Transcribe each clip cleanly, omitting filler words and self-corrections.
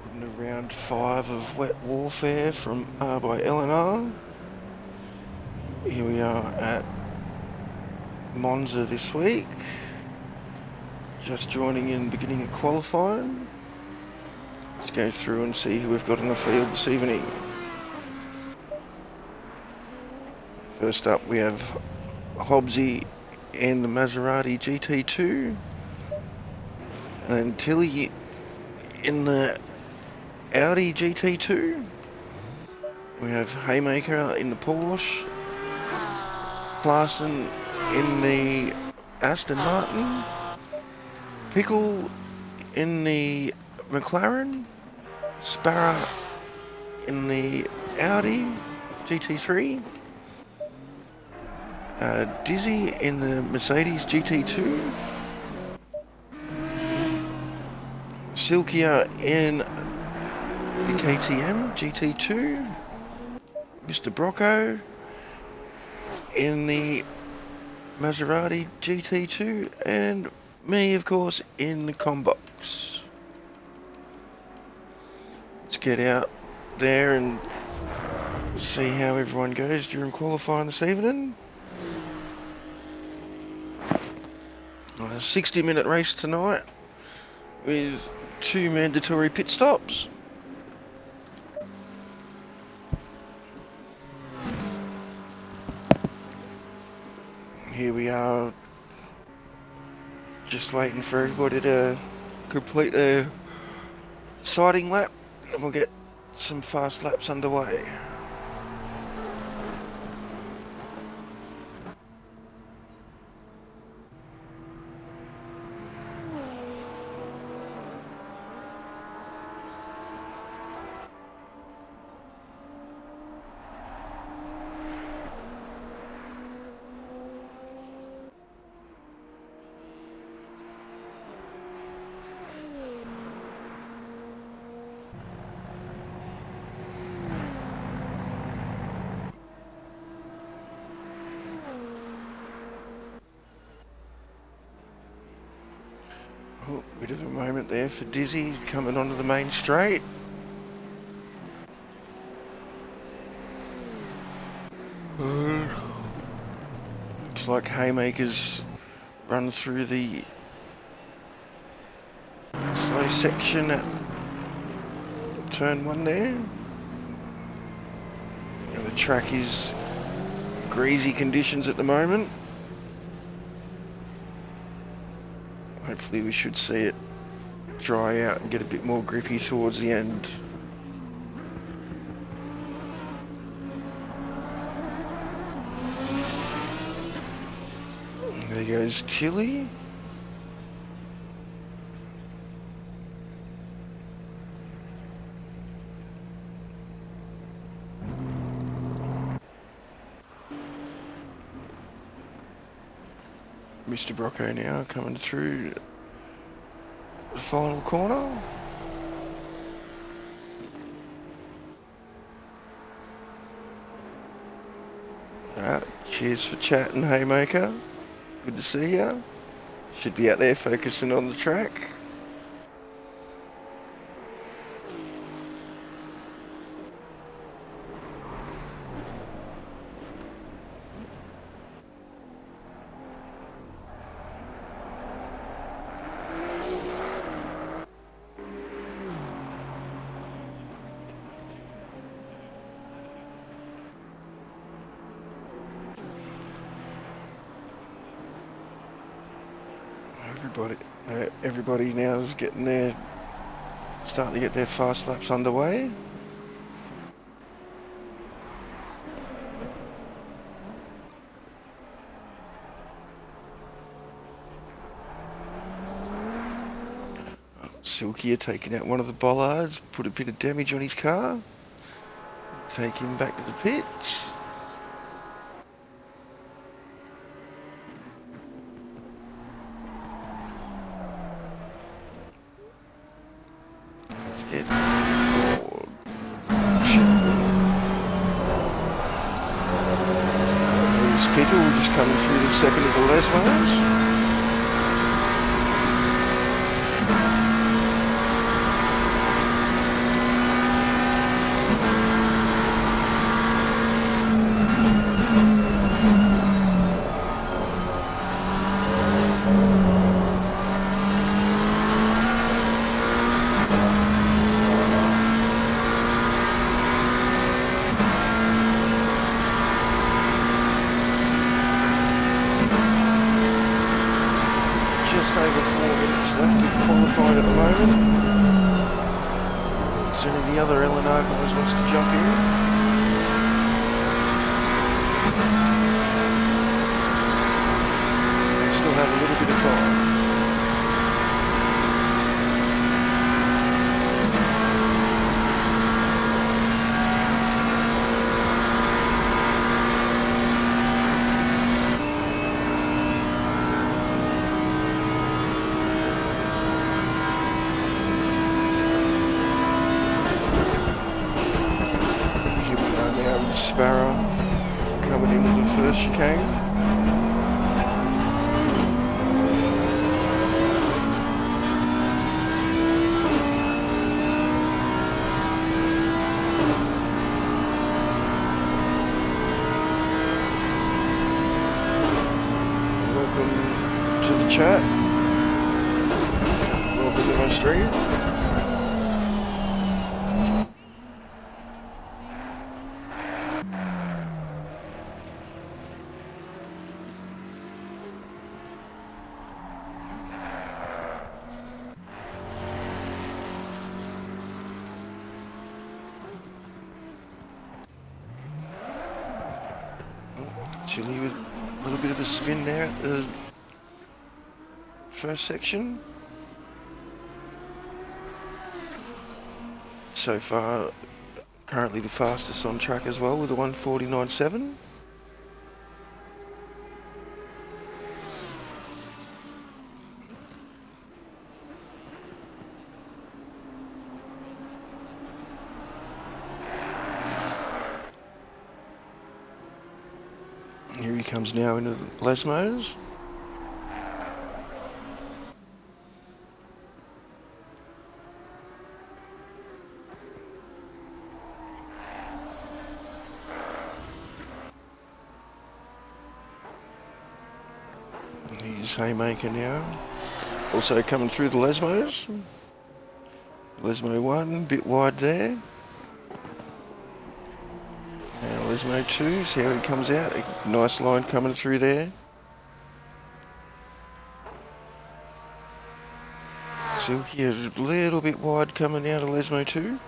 Welcome to round 5 of Wet Warfare from R by L.N.R. Here we are at Monza this week. Just joining in beginning of qualifying. Let's go through and see who we've got in the field this evening. First up we have Hobbsy in the Maserati GT2. And then Tilly in the Audi GT2. We have Haymaker in the Porsche, Klaassen in the Aston Martin, Pickle in the McLaren, Sparrow in the Audi GT3, Dizzy in the Mercedes GT2, Silkia in the KTM GT2, Mr. Brocco in the Maserati GT2, and me, of course, in the Combox. Let's get out there and see how everyone goes during qualifying this evening. A 60-minute race tonight with 2 mandatory pit stops. Here we are, just waiting for everybody to complete their sighting lap, and we'll get some fast laps underway. Oh, bit of a moment there for Dizzy coming onto the main straight. Looks like Haymaker's run through the slow section at turn 1 there. And the track is greasy conditions at the moment. Hopefully we should see it dry out and get a bit more grippy towards the end. And there goes Tilly. Mr. Brocco now coming through the final corner. Cheers for chatting, Haymaker. Good to see ya. Should be out there focusing on the track. Everybody now is starting to get their fast laps underway. Silkia taking out one of the bollards, put a bit of damage on his car. Take him back to the pits. Pickle just coming through the second of the Lesmos. just over 4 minutes left of qualifying at the moment. Is any of the other L.N.R guys wants to jump in? They still have a little bit of time. Sparrow coming into the first chicane. Welcome to the chat. Welcome to my stream. Chilly with a little bit of a spin there at the first section. So far, currently the fastest on track as well with a 1:49.7. Here he comes now into the Lesmos. Here's Haymaker now. Also coming through the Lesmos. Lesmo 1, a bit wide there. Now Lesmo 2, see how he comes out. A nice line coming through there. Silky a little bit wide coming out of Lesmo 2.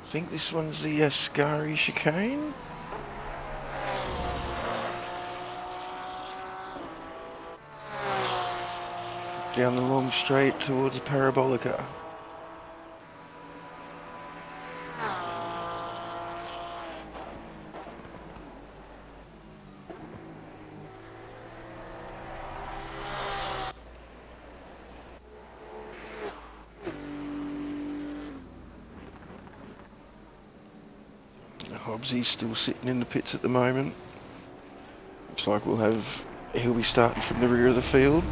I think this one's the Ascari chicane. Down the long straight towards the Parabolica. Hobbsy's still sitting in the pits at the moment. Looks like he'll be starting from the rear of the field.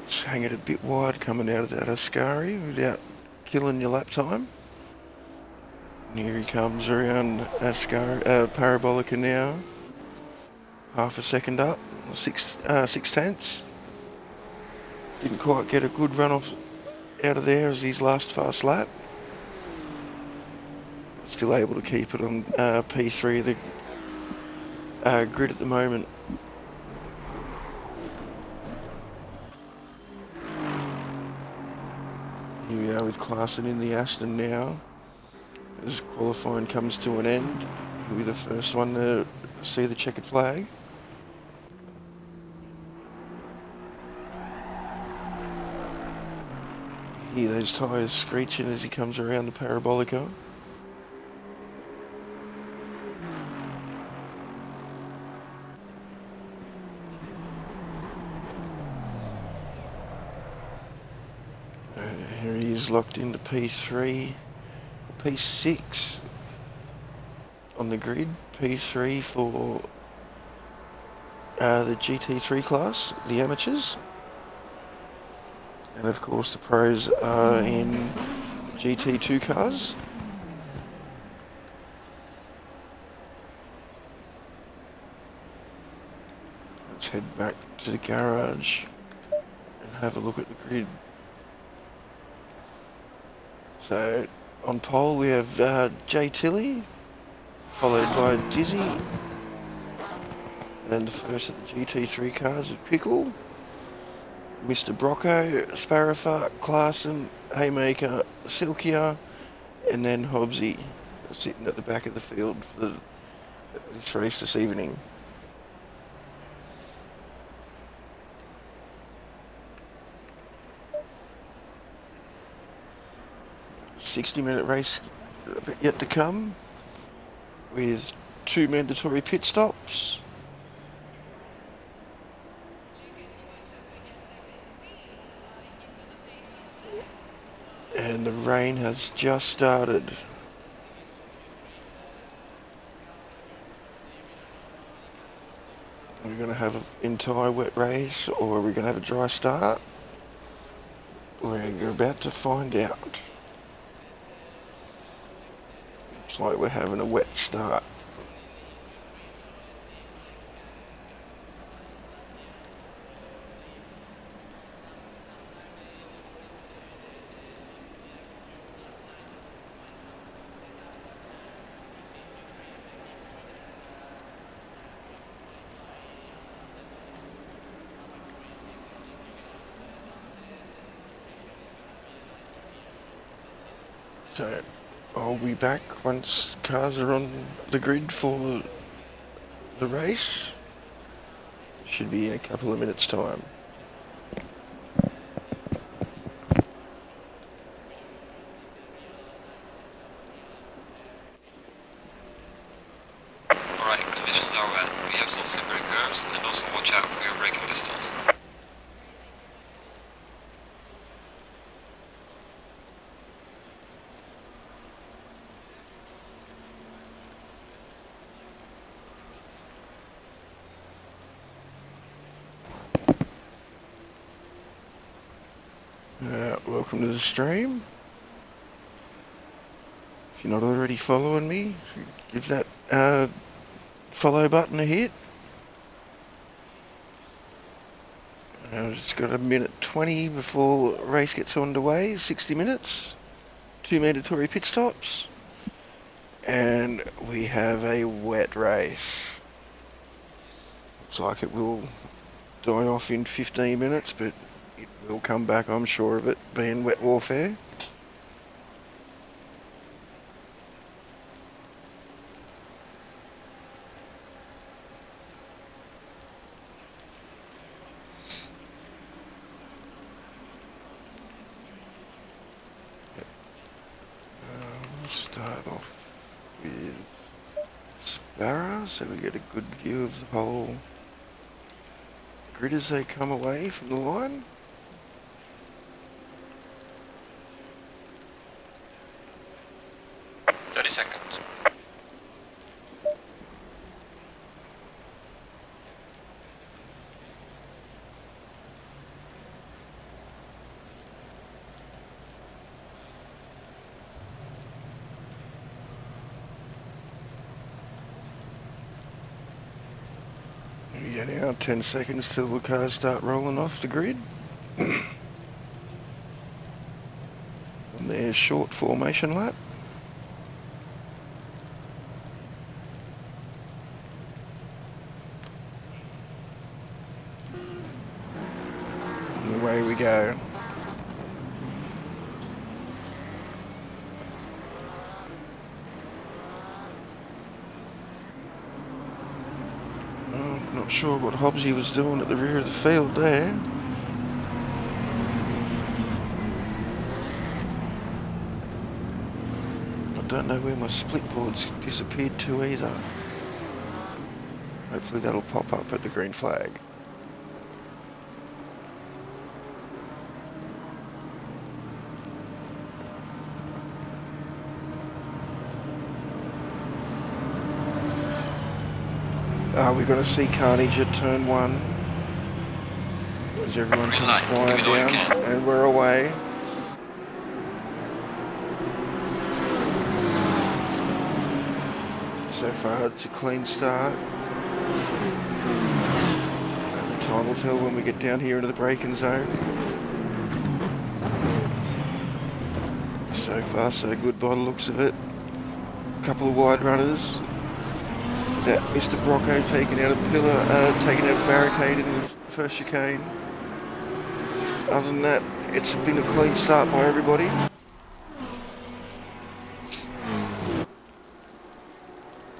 Just hang it a bit wide coming out of that Ascari without killing your lap time. And here he comes around Parabolica now. Half a second up, six tenths. Didn't quite get a good run off out of there as his last fast lap. Still able to keep it on P3 of the grid at the moment. Here we are with Klaassen in the Aston now. As qualifying comes to an end, he'll be the first one to see the checkered flag. Hear those tyres screeching as he comes around the Parabolica. Here he is locked into P3, P6 on the grid, P3 for the GT3 class, the amateurs. And of course the pros are in GT2 cars. head back to the garage and have a look at the grid. So on pole we have Jay Tilley, followed by Dizzy, and the first of the GT3 cars is Pickle, Mr. Brocco, Sparrowfart, Clarkson, Haymaker, Silkia, and then Hobbsy sitting at the back of the field for this race this evening. 60-minute race yet to come, with 2 mandatory pit stops. And the rain has just started. We're going to have an entire wet race, or are we going to have a dry start? We're about to find out. Looks like we're having a wet start. So I'll be back once cars are on the grid for the race. Should be in a couple of minutes' time. Alright, conditions are wet. We have some slippery curves, and also watch out for your braking distance. Welcome to the stream. If you're not already following me, give that follow button a hit. I've just got a minute 20 before the race gets underway, 60 minutes, 2 mandatory pit stops, and we have a wet race. Looks like it will die off in 15 minutes, but it will come back, I'm sure of it, being wet warfare. We'll start off with Sparrow, so we get a good view of the whole grid as they come away from the line. Seconds. Yeah, now 10 seconds till the cars start rolling off the grid. On their short formation lap. And away we go. Not sure what Hobbsy was doing at the rear of the field there. I don't know where my split board's disappeared to either. Hopefully that'll pop up at the green flag. We're going to see carnage at turn 1 as everyone comes flying down, and we're away. So far it's a clean start. And Time will tell when we get down here into the braking zone. So far so good by the looks of it. Couple of wide runners. Is that Mr. Brocco taking out a pillar, taking out a barricade in the first chicane. Other than that, it's been a clean start by everybody.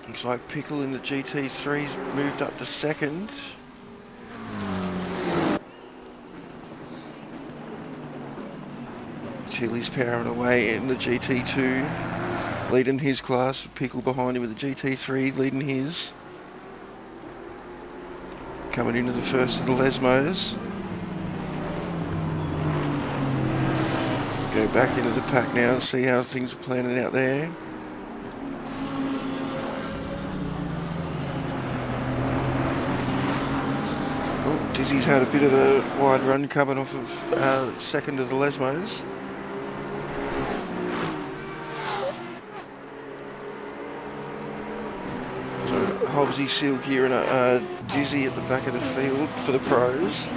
Looks like Pickle in the GT3's moved up to second. Tilly's powering away in the GT2, leading his class. Pickle behind him with the GT3, leading his. Coming into the first of the Lesmos. Go back into the pack now and see how things are planning out there. Oh, Dizzy's had a bit of a wide run coming off of second of the Lesmos. Hobbsy, Silky and Dizzy at the back of the field for the pros.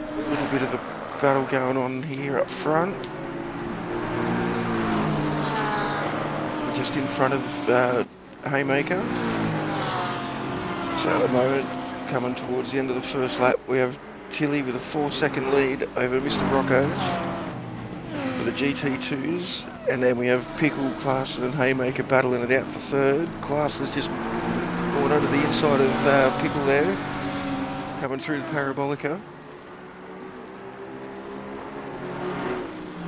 A little bit of a battle going on here up front. Just in front of Haymaker. So at the moment, coming towards the end of the first lap, we have Tilly with a 4-second lead over Mr. Rocco for the GT2s. And then we have Pickle, Clarkson and Haymaker battling it out for third. Clarkson's just going over the inside of Pickle there, coming through the Parabolica.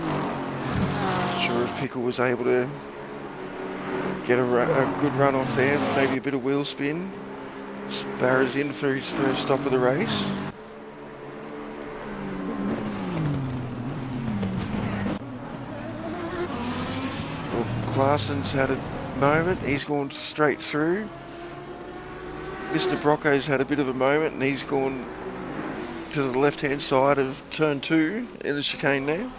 Not sure if Pickle was able to get a good run off there, maybe a bit of wheel spin. Barra's in for his first stop of the race. Clarson's had a moment, he's gone straight through. Mr. Brocco's had a bit of a moment and he's gone to the left hand side of turn 2 in the chicane now.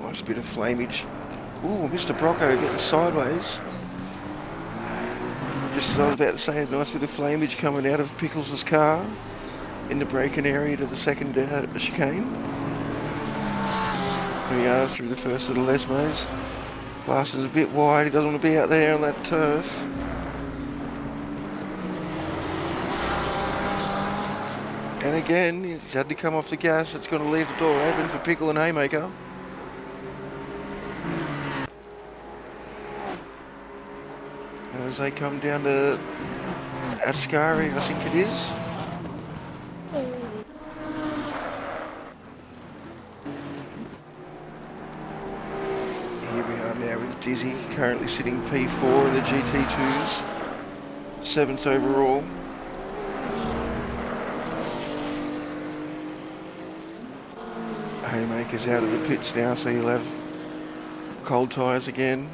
Nice bit of flamage. Ooh, Mr. Brocco getting sideways. Just as I was about to say, a nice bit of flamage coming out of Pickles' car in the braking area to the second chicane. Here we are through the first of the Lesmos. Larson's a bit wide, he doesn't want to be out there on that turf. And again, he's had to come off the gas, it's going to leave the door open for Pickle and Haymaker. As they come down to Ascari, I think it is. Here we are now with Dizzy, currently sitting P4 in the GT2s, 7th overall. Haymaker's out of the pits now, so he'll have cold tyres again.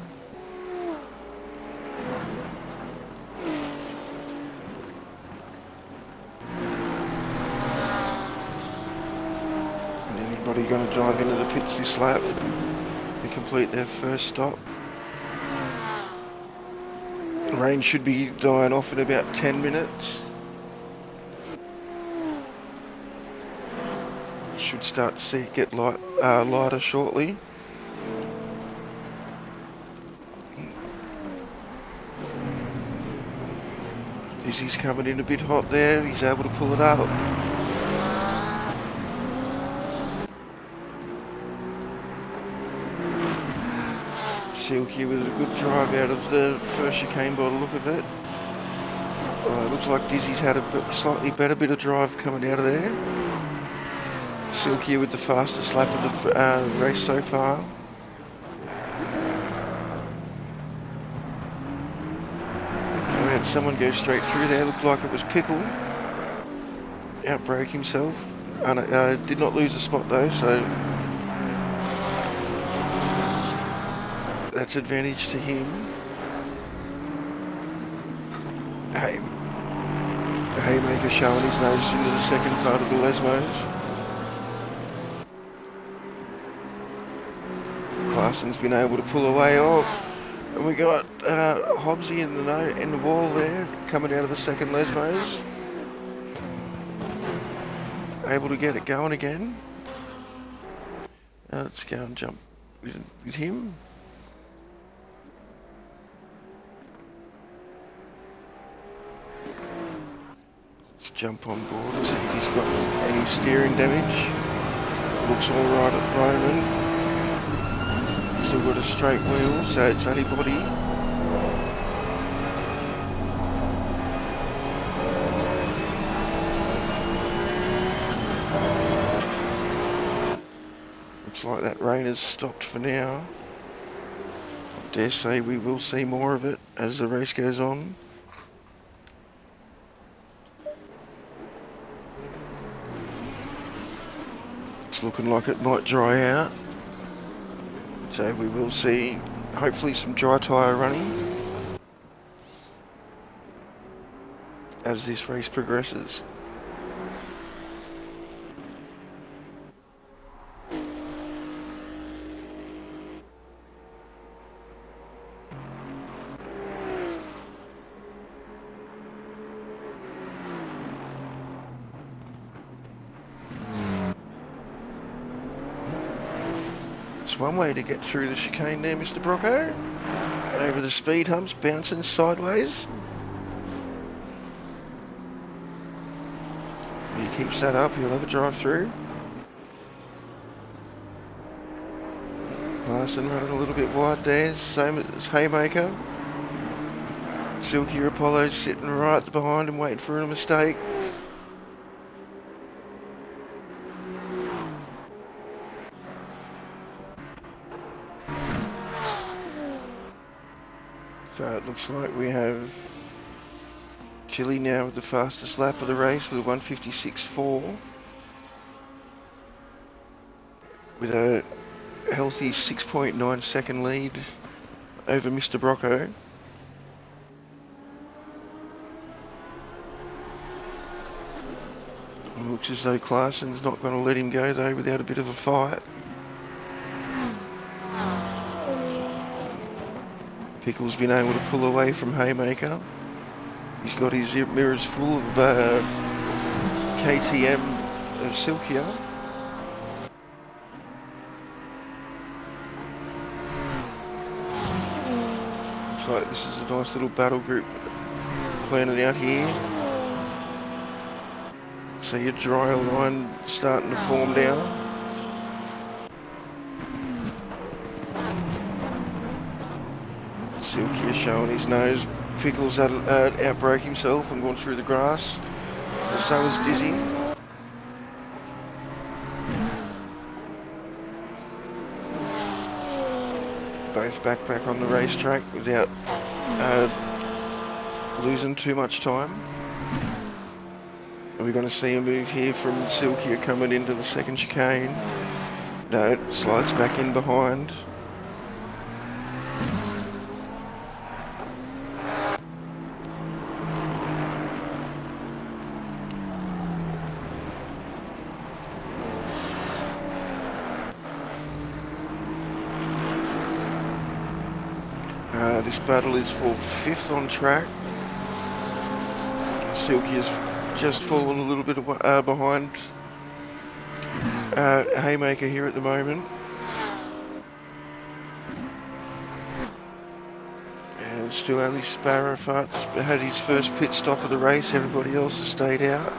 Going to drive into the pits this lap to complete their first stop. The rain should be dying off in about 10 minutes. Should start to see it get lighter shortly. Dizzy's coming in a bit hot there, he's able to pull it up. Silky with a good drive out of the first chicane by the look of it. Looks like Dizzy's had a slightly better bit of drive coming out of there. Silky with the fastest lap of the race so far. We had someone go straight through there, looked like it was Pickle. Outbrake himself. Did not lose a spot though, so that's advantage to him. Haymaker showing his nose into the second part of the Lesmos. Clarson's been able to pull away off. And we got Hobbsy in the wall there, coming out of the second Lesmos. Able to get it going again. Let's go and jump with him. Let's jump on board and see if he's got any steering damage. Looks alright at the moment. Still got a straight wheel, so it's only body. Looks like that rain has stopped for now. I dare say we will see more of it as the race goes on. It's looking like it might dry out. So we will see hopefully some dry tyre running as this race progresses. It's one way to get through the chicane there, Mr. Brocco. Over the speed humps, bouncing sideways. If he keeps that up, he'll have a drive through. Larson running a little bit wide there, same as Haymaker. Silky Apollo sitting right behind him, waiting for a mistake. So it looks like we have Chile now with the fastest lap of the race with a 156.4. With a healthy 6.9 second lead over Mr. Brocco. It looks as though Clarson's not going to let him go though without a bit of a fight. Pickle's been able to pull away from Haymaker. He's got his mirrors full of KTM of Silkia. Looks like this is a nice little battle group planning out here. See your dry line starting to form down. Silky is showing his nose. Pickles outbroke himself and gone through the grass. And so is Dizzy. Both back on the racetrack without losing too much time. Are we going to see a move here from Silky coming into the second chicane? No, slides back in behind. This battle is for 5th on track. Silky has just fallen a little bit behind Haymaker here at the moment. And still only Sparrow had his first pit stop of the race. Everybody else has stayed out.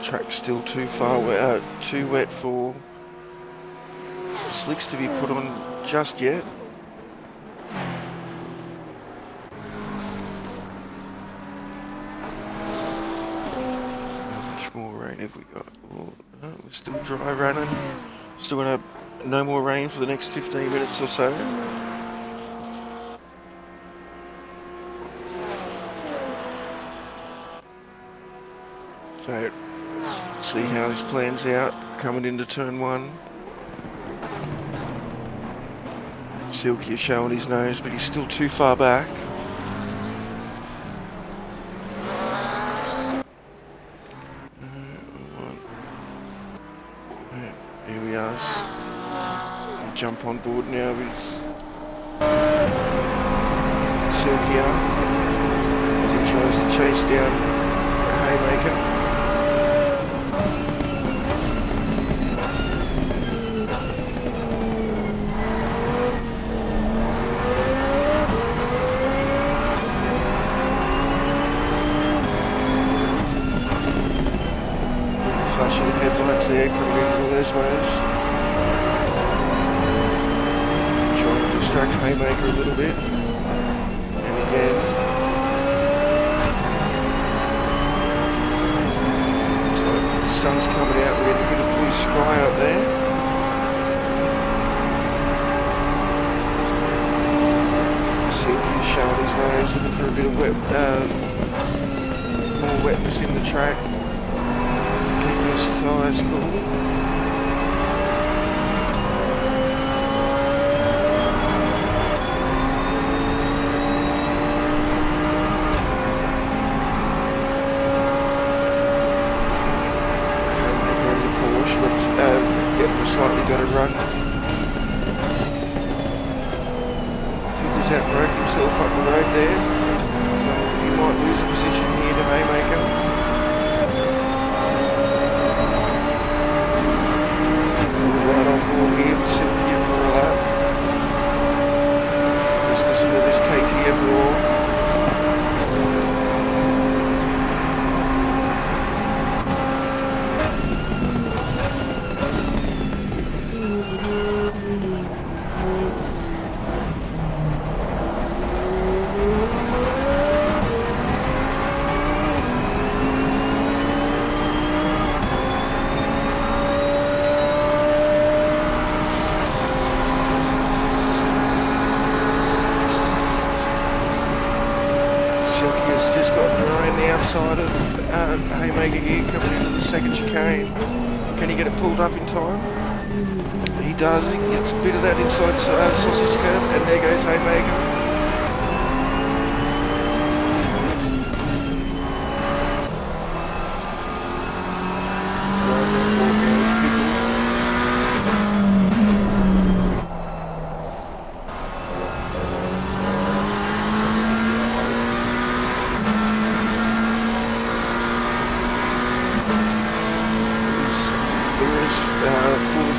Track's still too wet for slicks to be put on just yet. How much more rain have we got? Well, no, we're still dry running. Still gonna have no more rain for the next 15 minutes or so. So, see how his plans out coming into turn one. Silky is showing his nose, but he's still too far back. Here we are. We'll jump on board now with Silkia as he tries to chase down a Haymaker. Flash of the headlights there coming into the Lesmos. Trying to distract Haymaker a little bit. And again. So the sun's coming out, we're getting a bit of blue sky up there. Silky's showing his nose, looking for a bit of more wetness in the track. Keep those tyres cool. Slightly got to run. Pickles outbroke himself up the road there. So he might lose a position here to Haymaker. Right on board here with Silky for a lap. Just listen to this KTM roar. Just got around the outside of Haymaker here, coming into the second chicane. Can he get it pulled up in time? He does. He gets a bit of that inside sausage curve, and there goes Haymaker.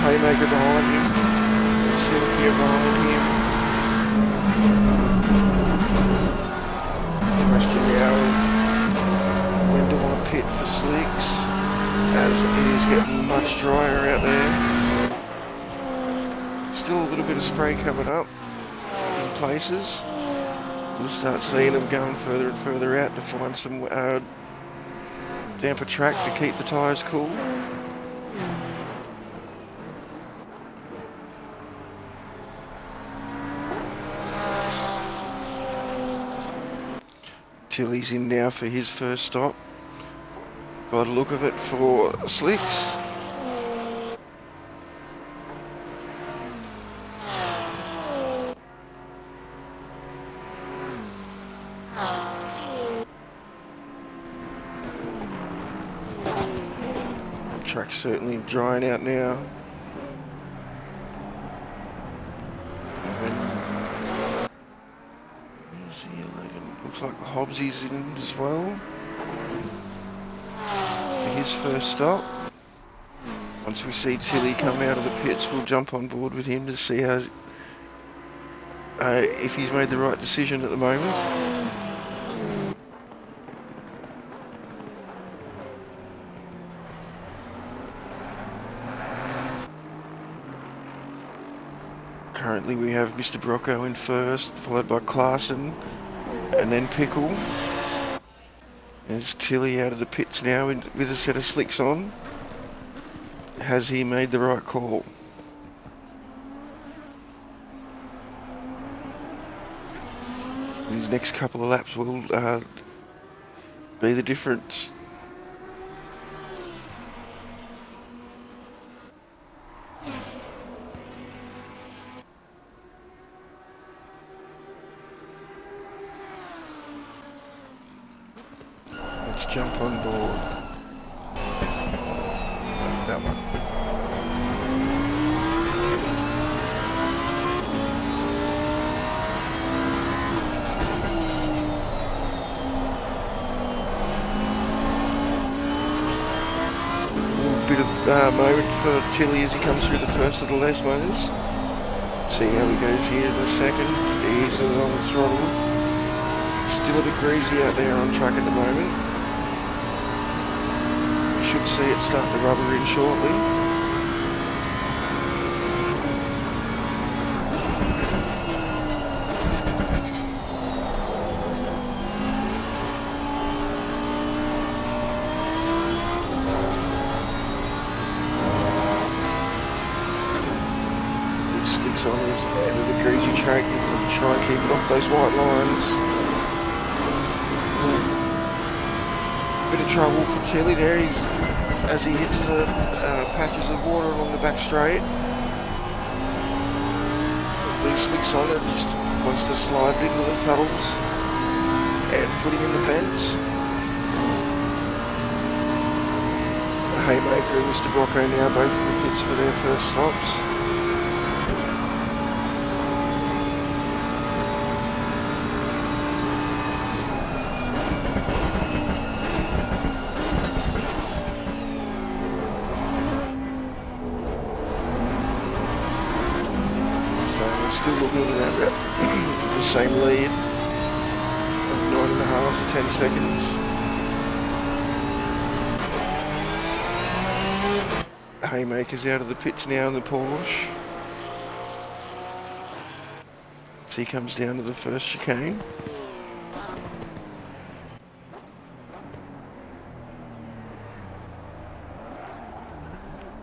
Haymaker behind him, Silky behind him. Question now, when do I pit for slicks? As it is getting much drier out there. Still a little bit of spray coming up in places. We'll start seeing them going further and further out to find some damper track to keep the tyres cool. Tilly's in now for his first stop. By the look of it for slicks. The track's certainly drying out now. Looks like Hobbsy's in as well for his first stop. Once we see Tilly come out of the pits, we'll jump on board with him to see how if he's made the right decision at the moment. Currently we have Mr. Brocco in first, followed by Clarkson, and then Pickle. There's Tilly out of the pits now with a set of slicks on. Has he made the right call? These next couple of laps will be the difference. let's jump on board. That one. A bit of moment for Tilly as he comes through the first of the Lesmos. See how he goes here in the second. Easily on the throttle. Still a bit greasy out there on track at the moment. Should see it start to rubber in shortly. Sticks on his end of the greasy track and try and keep it off those white lines. Bit of trouble for Tilly there as he hits the patches of water along the back straight. These slicks on it, just wants to slide it into the puddles and put him in the fence. Haymaker and Mr. Brocco now both in the pits for their first stops. Still looking at the same lead of 9.5 to 10 seconds. Haymaker's out of the pits now in the Porsche. So he comes down to the first chicane.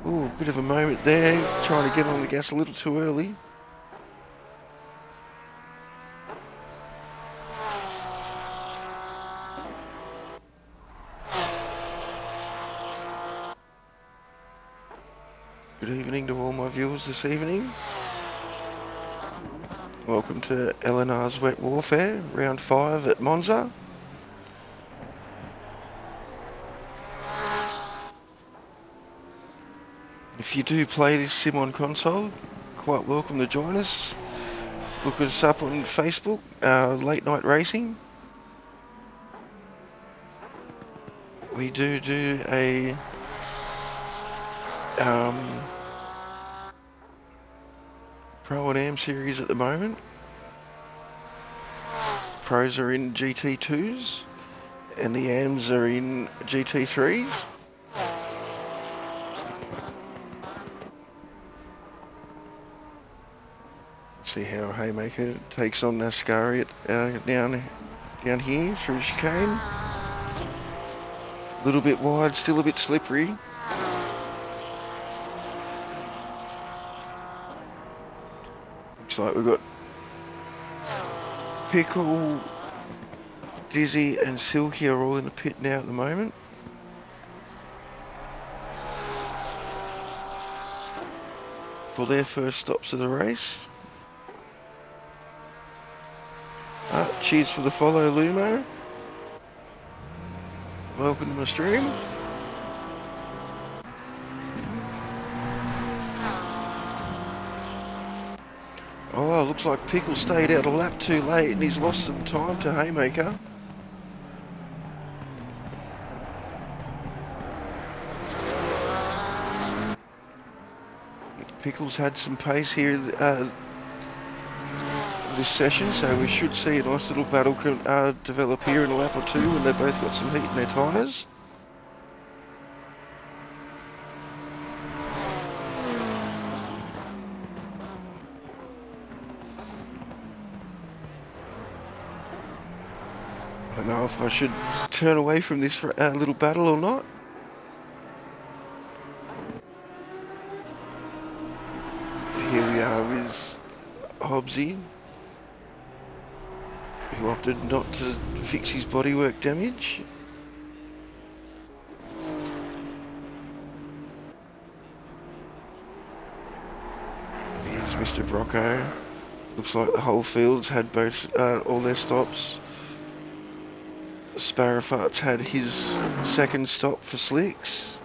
Ooh, bit of a moment there, trying to get on the gas a little too early. Good evening to all my viewers this evening. Welcome to L.N.R's Wet Warfare, round 5 at Monza. If you do play this sim on console, quite welcome to join us. Look us up on Facebook, Late Night Racing. We do a Pro and Am series at the moment. Pros are in GT2s and the Ams are in GT3s. See how Haymaker takes on Nascari down here through the chicane. A little bit wide, still a bit slippery. Looks like we've got Pickle, Dizzy and Silky are all in the pit now at the moment. For their first stops of the race. Cheers for the follow, Lumo. Welcome to my stream. Oh, looks like Pickle stayed out a lap too late and he's lost some time to Haymaker. Pickle's had some pace here this session, so we should see a nice little battle develop here in a lap or two when they've both got some heat in their tyres. I don't know if I should turn away from this little battle or not. Here we are with Hobbsy, who opted not to fix his bodywork damage. Here's Mr. Brocco. Looks like the whole field's had both all their stops. Sparrowfart's had his second stop for slicks.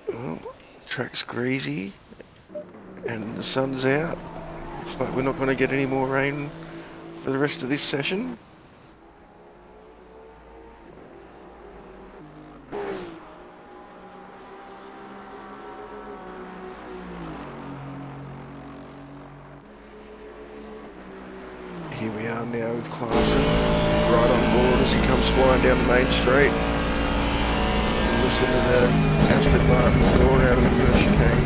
Well, track's greasy and the sun's out. Looks like we're not going to get any more rain for the rest of this session. Here we are now with Clarkson, right on board as he comes flying down the main straight. Listen to the Aston Martin roar out of the first chicane.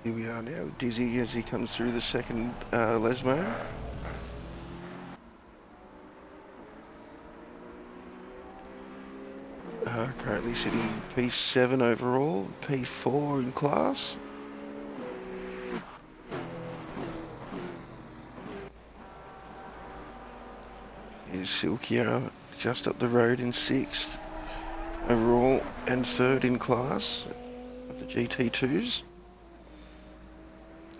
Here we are now with Dizzy as he comes through the second Lesmo. Currently sitting P7 overall, P4 in class. Here's Silkia just up the road in 6th overall and 3rd in class of the GT2s.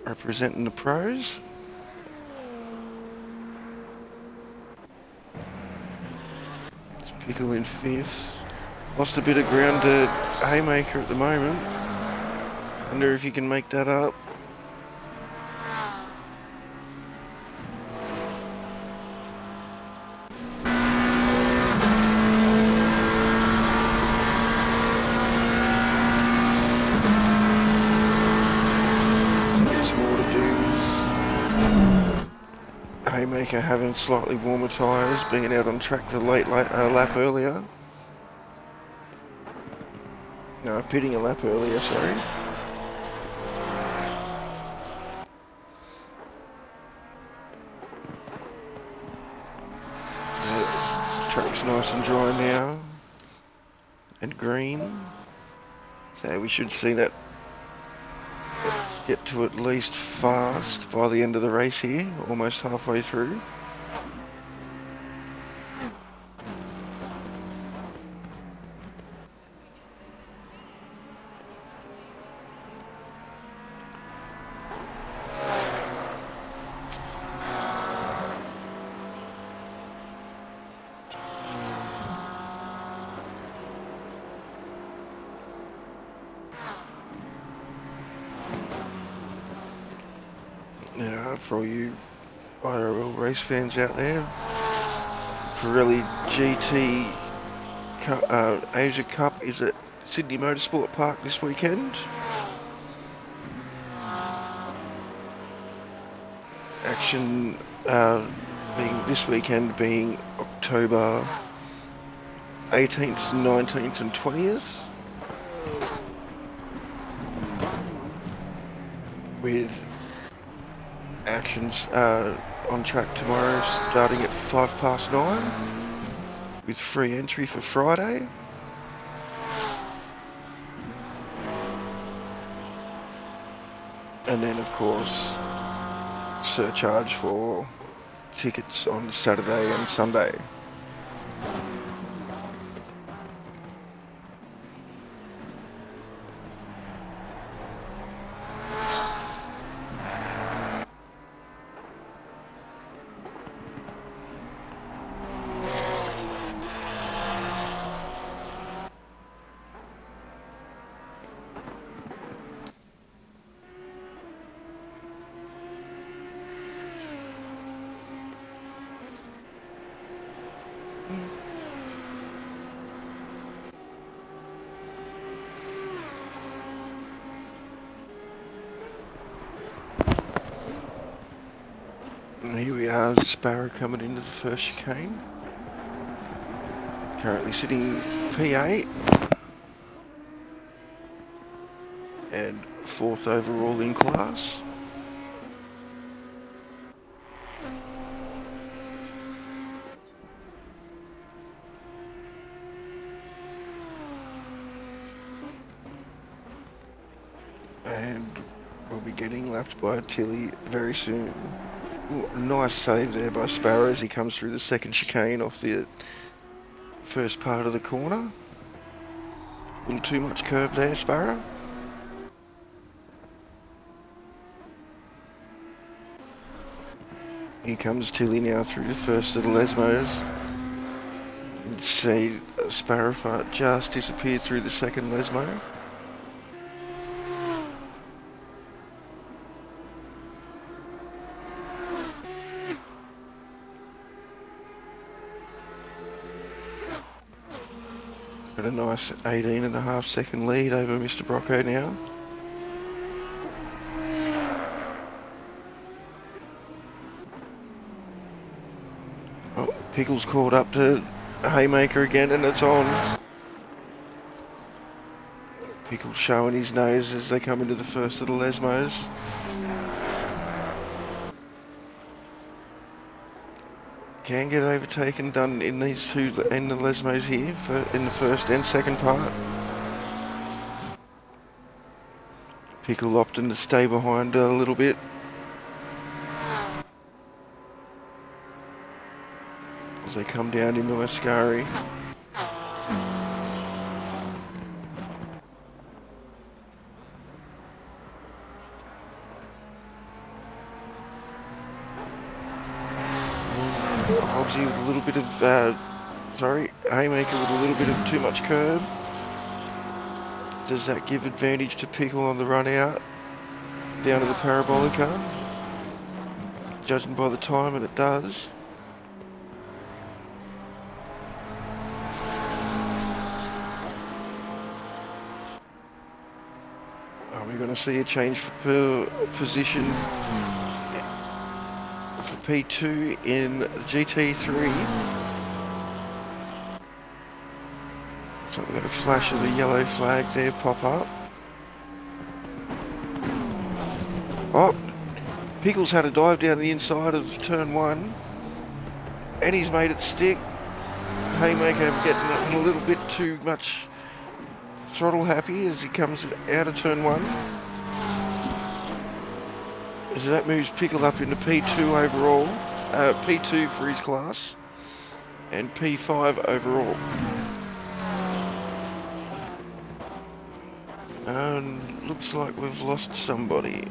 Representing the pros. It's Pickle in 5th. Lost a bit of ground to Haymaker at the moment. Wonder if he can make that up. Haymaker having slightly warmer tyres, being out on track for the late lap earlier. No, pitting a lap earlier, sorry. The track's nice and dry now. And green. So we should see that get to at least fast by the end of the race here, almost halfway through. Now, for all you IRL race fans out there, Pirelli GT Asia Cup is at Sydney Motorsport Park this weekend. Action being this weekend being October 18th, 19th and 20th. With actions on track tomorrow starting at 9:05 with free entry for Friday. And then, of course, surcharge for tickets on Saturday and Sunday. And here we are, Sparrow coming into the first chicane. Currently sitting P8 and 4th overall in class. And we'll be getting lapped by Tilly very soon. Ooh, nice save there by Sparrow as he comes through the second chicane off the first part of the corner. A little too much curb there, Sparrow. Here comes Tilly now through the first of the Lesmos. You can see Sparrowfart just disappeared through the second Lesmo. Got a nice 18.5 second lead over Mr. Brocco now. Oh, Pickles caught up to Haymaker again and it's on. Pickles showing his nose as they come into the first of the Lesmos. Can get overtaken, done in these two in the Lesmos here in the first and second part. Pickle opting to stay behind a little bit. As they come down into Ascari. Hobbsy with a little bit of, Haymaker with a little bit of too much curb. Does that give advantage to Pickle on the run out down to the Parabolica? Judging by the time, and it does. Are we going to see a change for position for P2 in GT3? So we've got a flash of the yellow flag there pop up. Oh, Pickles had a dive down the inside of turn 1 and he's made it stick. Haymaker getting a little bit too much throttle happy as he comes out of turn 1. As that moves Pickle up into P2 overall, P2 for his class and P5 overall. And looks like we've lost somebody.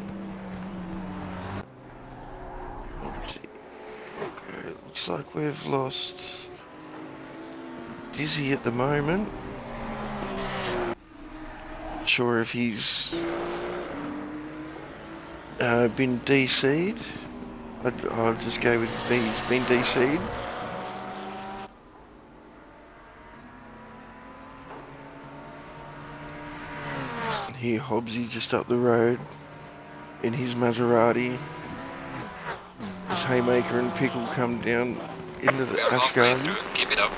Okay, looks like we've lost Dizzy at the moment. Not sure if he's been DC'd. I'll just go with B. He's been DC'd. Here, Hobbsy just up the road in his Maserati. As Haymaker and Pickle come down into the Ascari. Keep it up.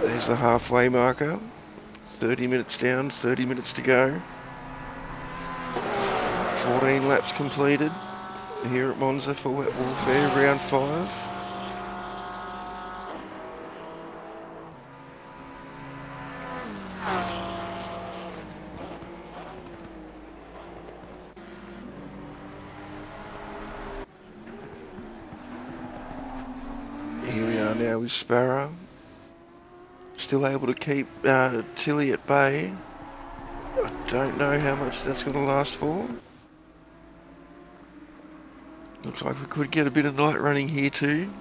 There's the halfway marker. 30 minutes down, 30 minutes to go. 14 laps completed here at Monza for Wet Warfare, round 5. are now with Sparrow. Still able to keep Tilly at bay. I don't know how much that's going to last for. Looks like we could get a bit of night running here too.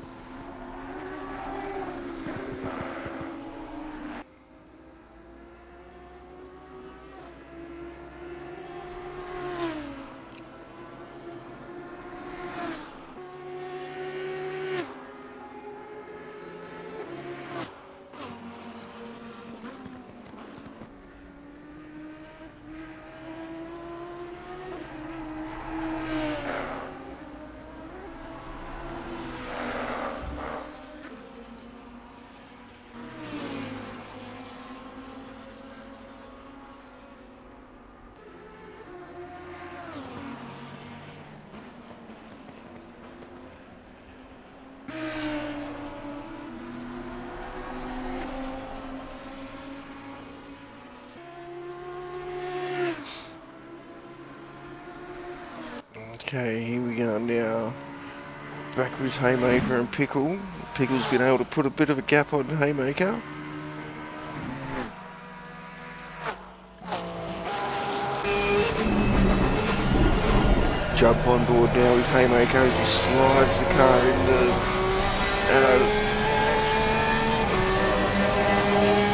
Okay, here we go now. Back with Haymaker and Pickle. Pickle's been able to put a bit of a gap on Haymaker. Jump on board now with Haymaker as he slides the car into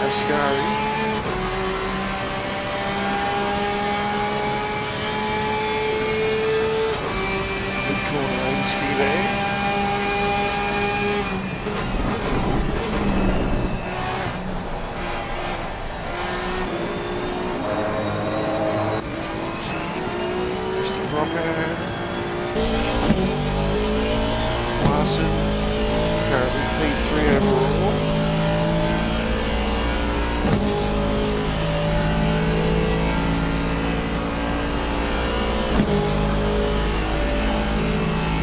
Ascari. Ski there. Mr. Rocco. Larson. Currently P3 overall.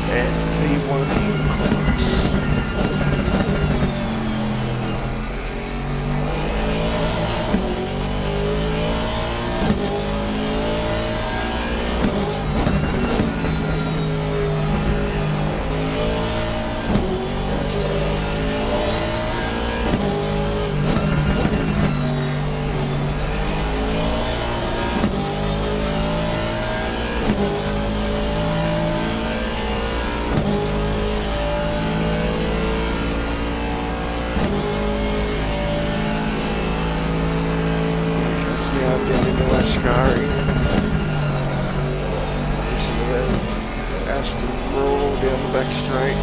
And P1 in Congress. Ascari. Listen to that Aston roll down the back straight.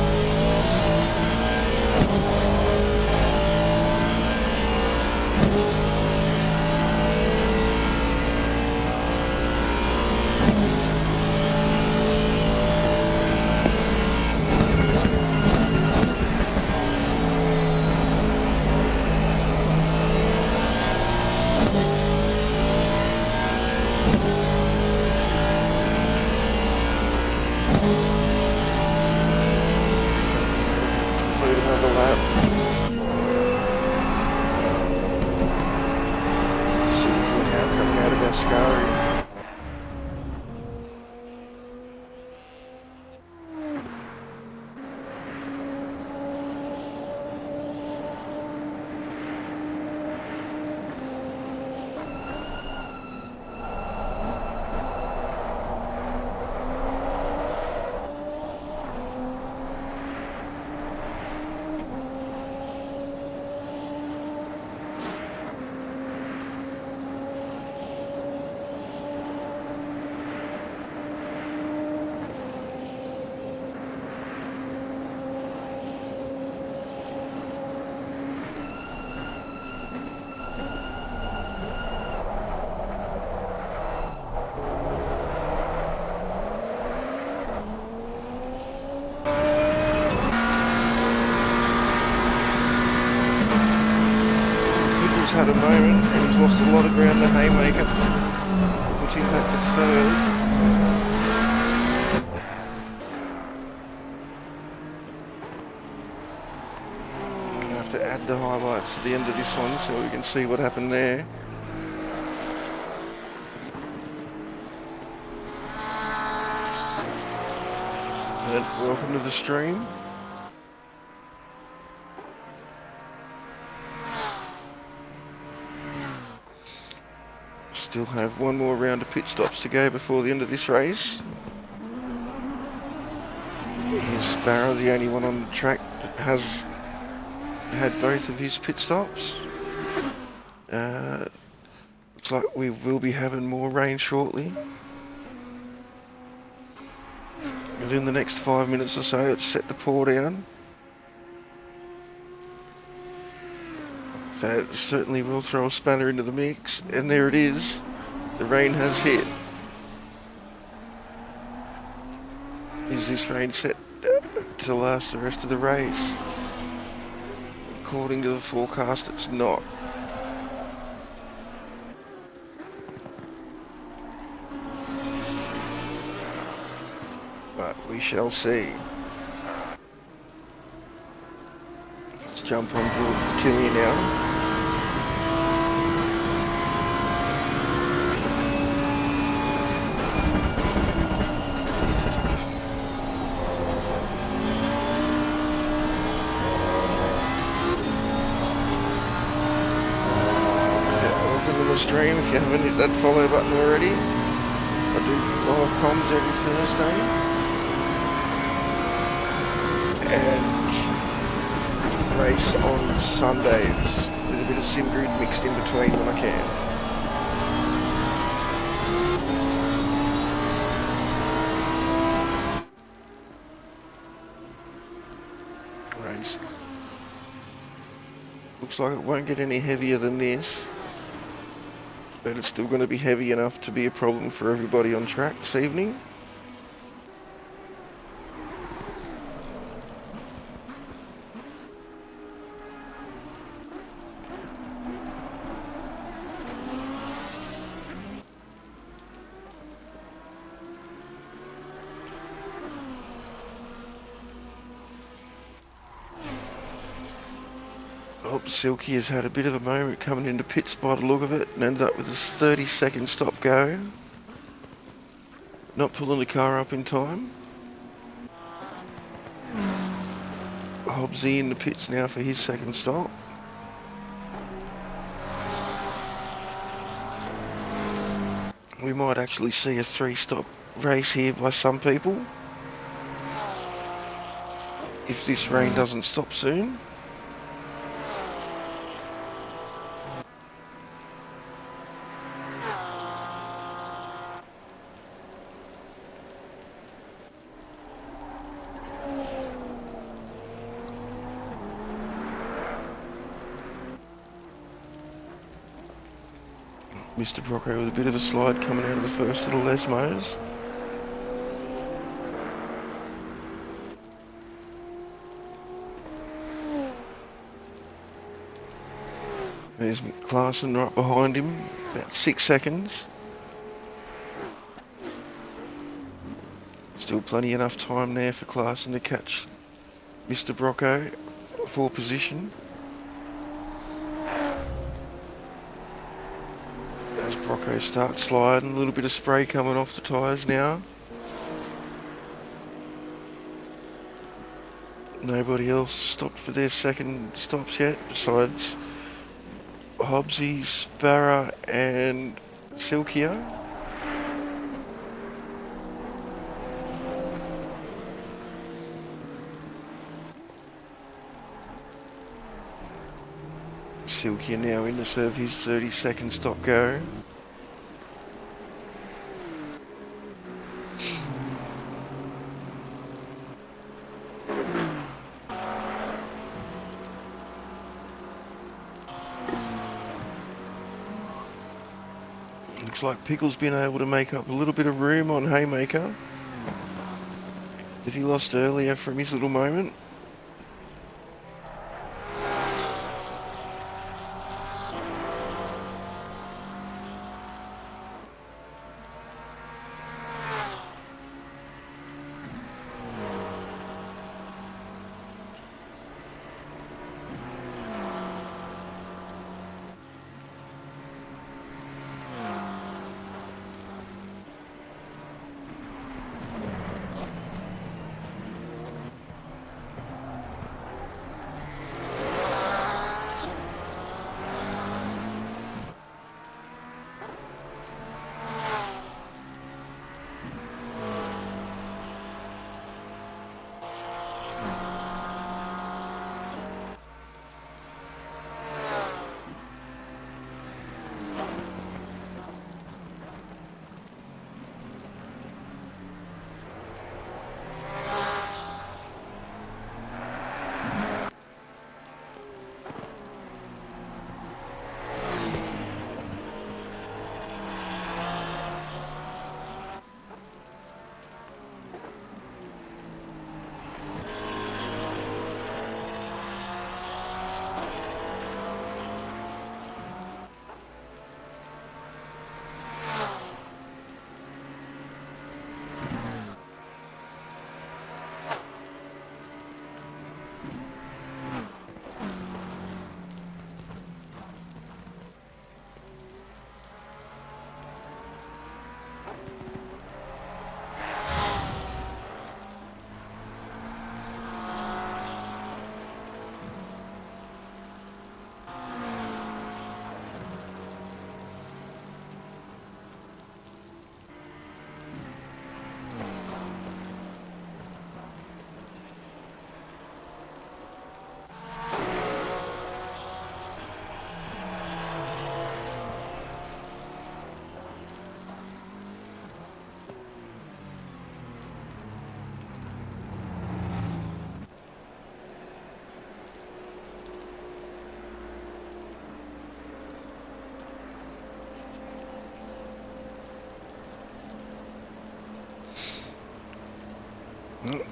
Had a moment and he's lost a lot of ground to Haymaker, puts him back to third. I'm going to have to add the highlights at the end of this one so we can see what happened there. And welcome to the stream. Still have one more round of pit stops to go before the end of this race. Here's Sparrow, the only one on the track that has had both of his pit stops. Looks like we will be having more rain shortly. Within the next 5 minutes or so, it's set to pour down. So it certainly will throw a spanner into the mix. And there it is. The rain has hit. Is this rain set to last the rest of the race? According to the forecast, it's not. But we shall see. Let's jump on board with Tilly now. Stream if you haven't hit that follow button already. I do live comms every Thursday and race on Sundays with a bit of sim grid mixed in between when I can. Race looks like it won't get any heavier than this. But it's still going to be heavy enough to be a problem for everybody on track this evening. Oh, Silky has had a bit of a moment coming into pits by the look of it and ends up with a 30-second stop go. Not pulling the car up in time. Hobbsy in the pits now for his second stop. We might actually see a 3-stop race here by some people, if this rain doesn't stop soon. Mr. Brocco with a bit of a slide coming out of the first of the Lesmos. There's Clarkson right behind him, about 6 seconds. Still plenty enough time there for Clarkson to catch Mr. Brocco for position. As Brocco starts sliding, a little bit of spray coming off the tyres now. Nobody else stopped for their second stops yet, besides Hobbsy, Sparrow and Silkia. Silkia now in to serve his 30-second stop go. Looks like Pickle's been able to make up a little bit of room on Haymaker that he lost earlier from his little moment.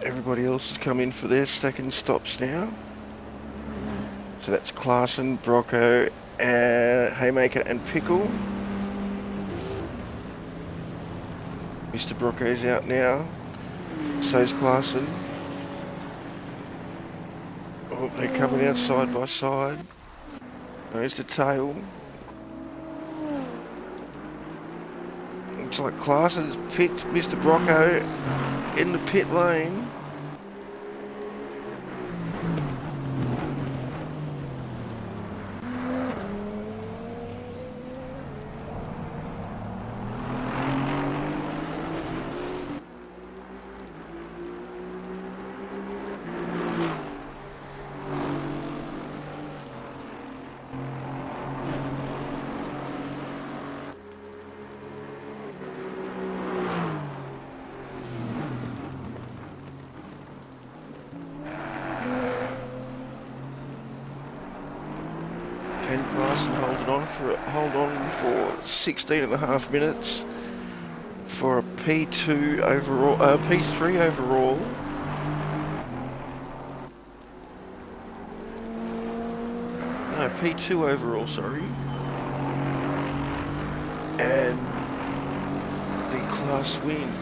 Everybody else has come in for their second stops now. So that's Clarkson, Brocco, Haymaker and Pickle. Mr. Brocco's out now. So's Clarkson. Oh, they're coming out side by side. There's the tail. Looks like Clarson's picked Mr. Brocco in the pit lane. Ken Clarkson hold on for 16 and a half minutes for a P2 overall, P3 overall. No, P2 overall, sorry. And the class win.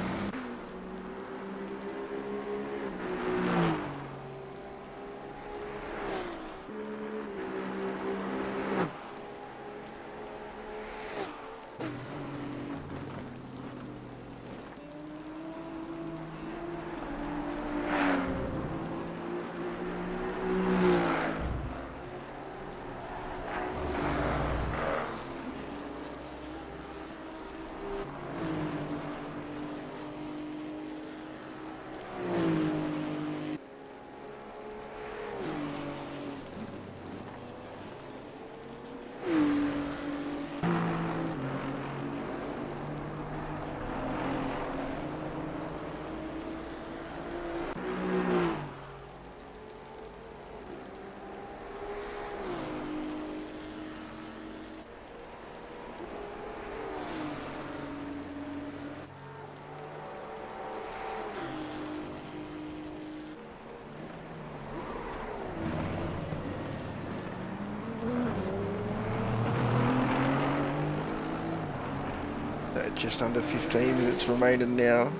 Just under 15 minutes remaining now.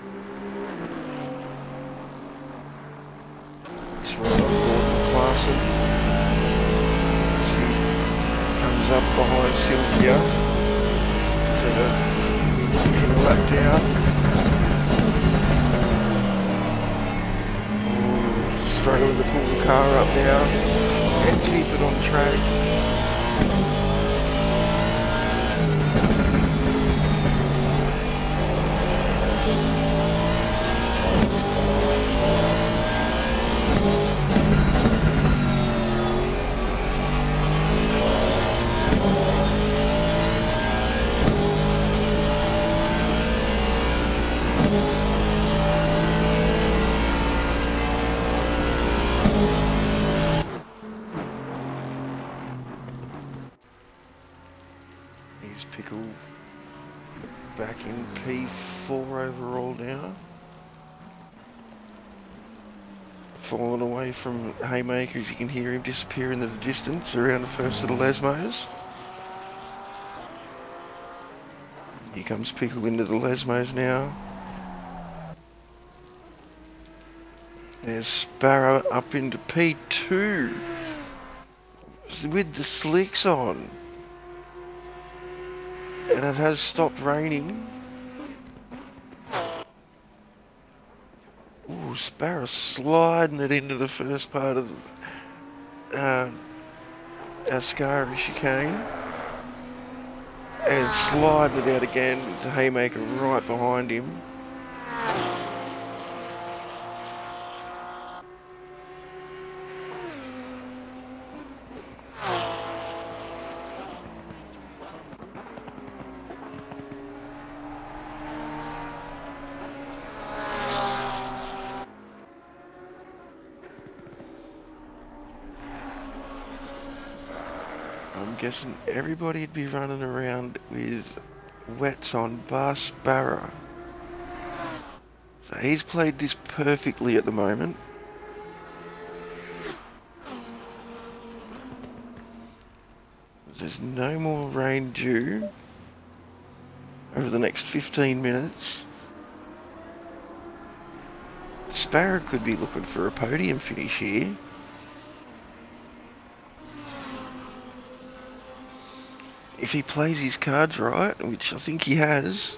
It's right on Gordon Clarkson as he comes up behind Sylvia to the lap down. Oh, struggling to pull the car up now and keep it on track. Here's Pickle back in P4 overall now. Falling away from Haymaker as you can hear him disappear into the distance around the first of the Lesmos. Here comes Pickle into the Lesmos now. There's Sparrow up into P2 with the slicks on. And it has stopped raining. Ooh, Sparrow sliding it into the first part of the Ascari chicane. And sliding it out again with the Haymaker right behind him. I'm guessing everybody'd be running around with wets on bar Sparrow So he's played this perfectly at the moment. There's no more rain due over the next 15 minutes. Sparrow could be looking for a podium finish here. If he plays his cards right, which I think he has,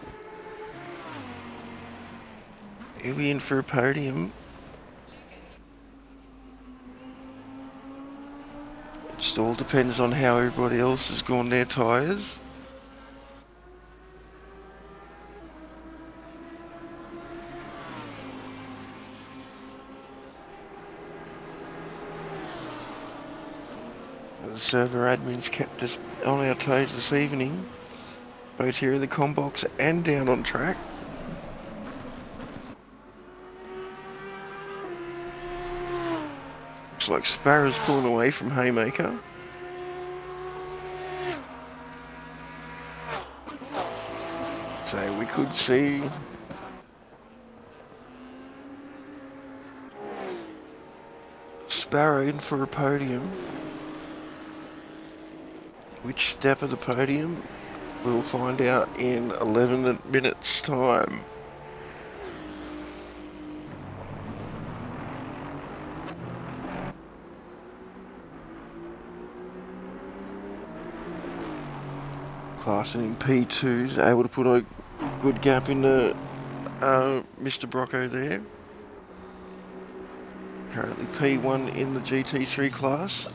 he'll be in for a podium. It just all depends on how everybody else has gone their tyres. The server admins kept us on our toes this evening, both here in the combox and down on track. Looks like Sparrow's pulling away from Haymaker. So we could see Sparrow in for a podium. Which step of the podium? We'll find out in 11 minutes time. Clarkson in P2's able to put a good gap into Mr. Brocco there. Currently P1 in the GT3 class.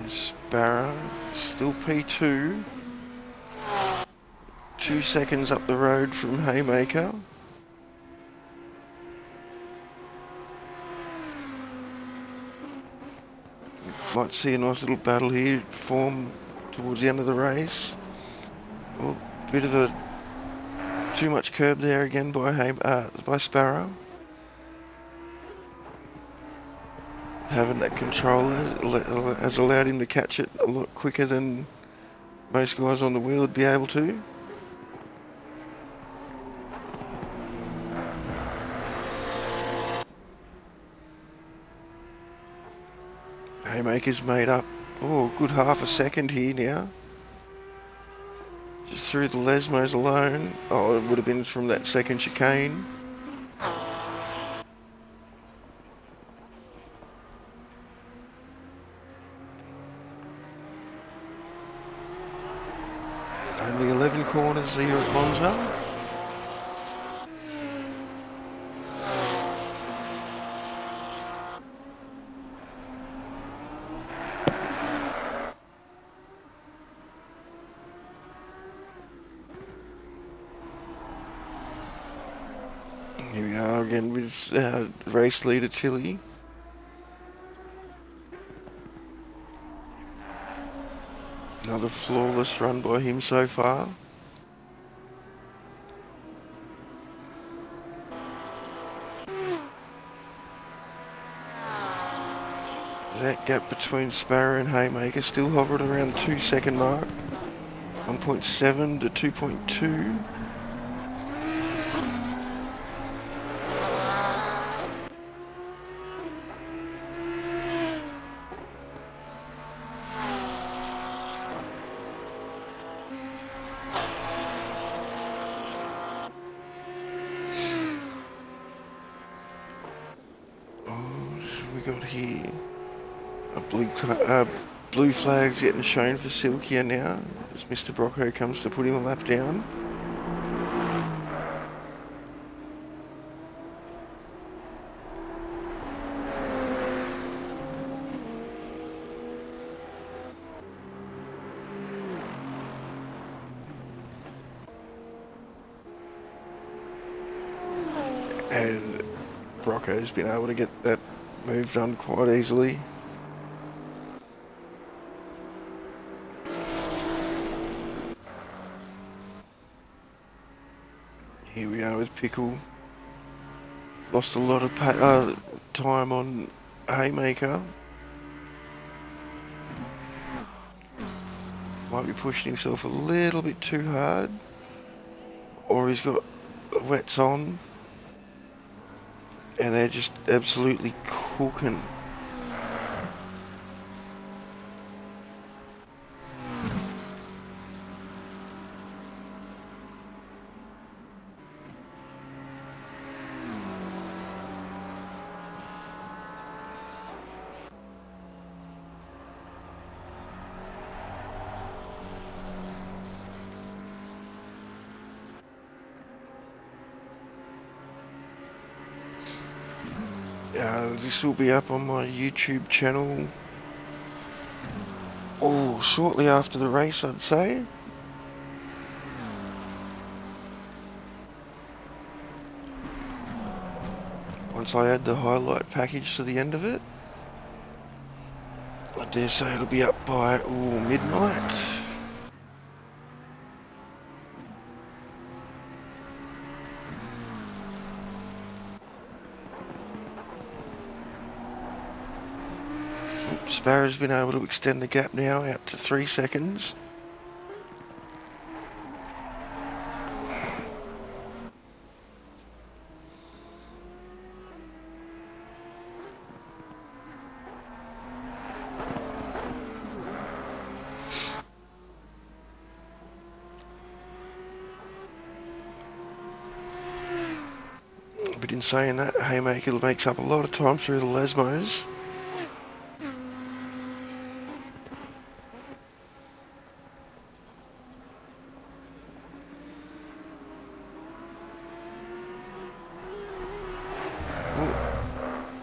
Sparrow, still P2. 2 seconds up the road from Haymaker. Might see a nice little battle here form towards the end of the race. Well, bit of a too much curb there again by Sparrow. Having that controller has allowed him to catch it a lot quicker than most guys on the wheel would be able to. Haymaker's made up, good half a second here now. Just through the Lesmos alone. Oh, it would have been from that second chicane. Only 11 corners here at Monza. Here we are again with race leader Tilly. Another flawless run by him so far. That gap between Sparrow and Haymaker still hovered around the 2 second mark. 1.7 to 2.2. Got here a blue flag's getting shown for Silkia now as Mr. Brocco comes to put him a lap down. And Brocco's been able to get that move done quite easily. Here we are with Pickle. Lost a lot of time on Haymaker. Might be pushing himself a little bit too hard. Or he's got wets on. And they're just absolutely cooking. This will be up on my YouTube channel shortly after the race, I'd say. Once I add the highlight package to the end of it, I dare say it'll be up by midnight. Sparrow's been able to extend the gap now out to 3 seconds. But in saying that, Haymaker makes up a lot of time through the Lesmos.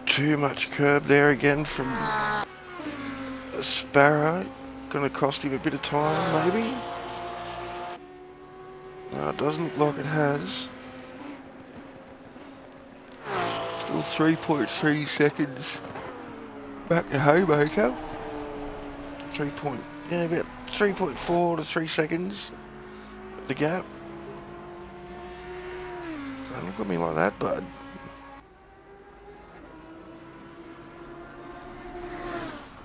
Too much curb there again from Sparrow. Gonna cost him a bit of time, maybe? No, it doesn't look like it has. Still 3.3 seconds back to Haymaker. About 3.4 to 3 seconds. The gap. Don't look at me like that, bud.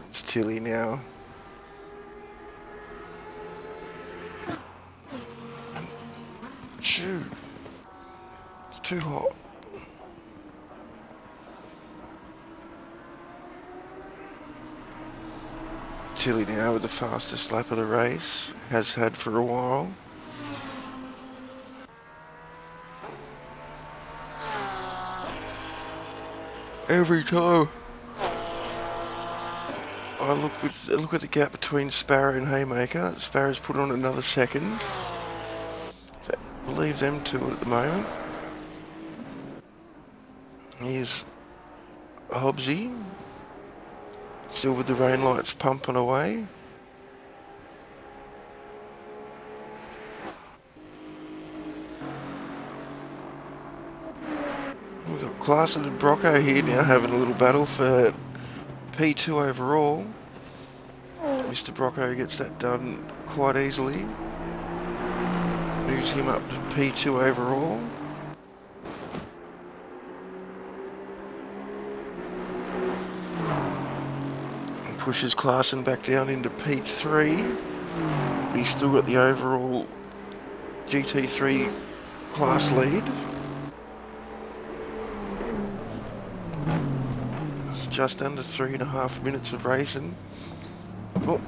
It's Tilly now. Shoot. It's too hot. Tilly now with the fastest lap of the race. Has had for a while. Every time I look at the gap between Sparrow and Haymaker, Sparrow's put on another second. We'll leave them to it at the moment. Here's Hobbsy, still with the rain lights pumping away. We've got Clarkson and Brocco here now having a little battle for P2 overall. Mr. Brocco gets that done quite easily. Moves him up to P2 overall. And pushes Clarkson back down into P3. But he's still got the overall GT3 class lead. It's just under 3.5 minutes of racing. Oh,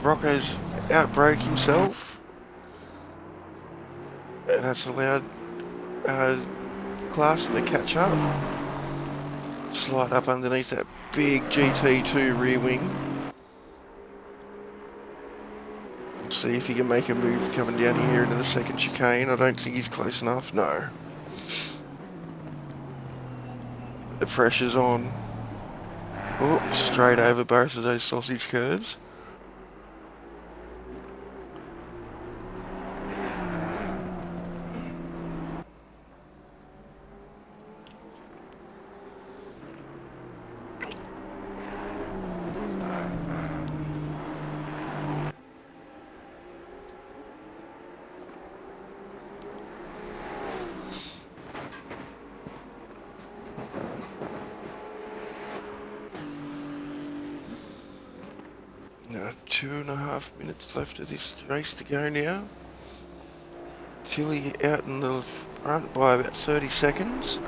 Brocco's outbroke himself. And that's allowed Clarkson to catch up. Slide up underneath that big GT2 rear wing. Let's see if he can make a move coming down here into the second chicane. I don't think he's close enough, no. The pressure's on. Oh, straight over both of those sausage curves. 2.5 minutes left of this race to go now. Tilly out in the front by about 30 seconds.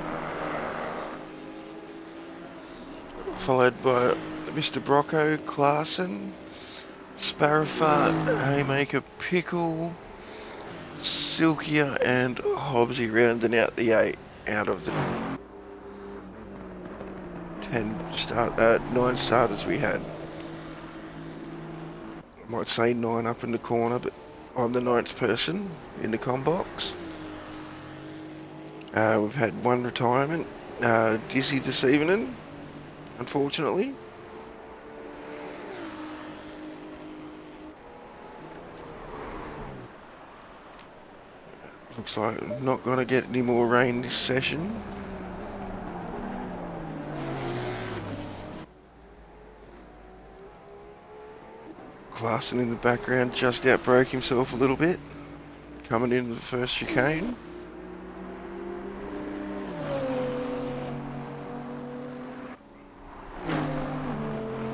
Followed by Mr. Brocco, Clarkson, Sparrowfart, Haymaker, Pickle, Silkia and Hobbsy rounding out the 8 out of the 9 starters we had. I might say 9 up in the corner, but I'm the 9th person in the com box. We've had one retirement, Dizzy this evening, unfortunately. Looks like we're not going to get any more rain this session. Clarkson in the background just outbroke himself a little bit, coming into the first chicane.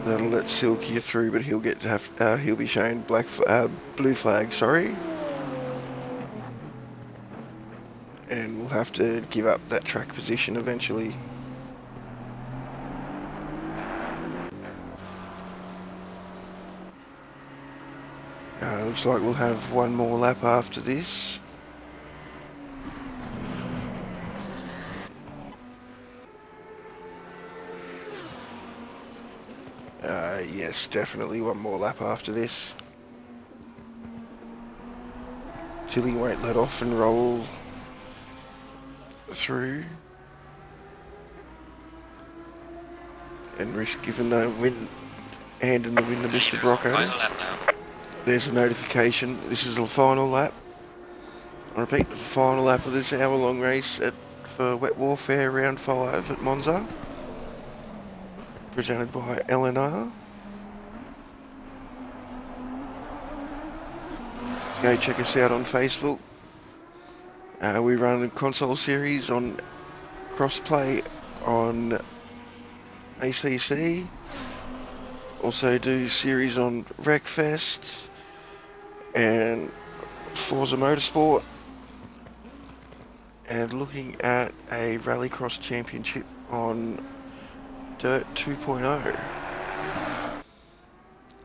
That'll let Silkia through, but he'll get to have he'll be shown blue flag, sorry. And we'll have to give up that track position eventually. Looks like we'll have one more lap after this. Yes, definitely one more lap after this. Tilly won't let off and roll through. And risk giving the win, handing the win to Mr. Brocco. Final lap now. There's a notification. This is the final lap. I repeat, the final lap of this hour-long race for Wet Warfare Round 5 at Monza. Presented by L.N.R. Go check us out on Facebook. We run a console series on crossplay on ACC. Also do series on Wreckfest and Forza Motorsport. And looking at a Rallycross Championship on Dirt 2.0.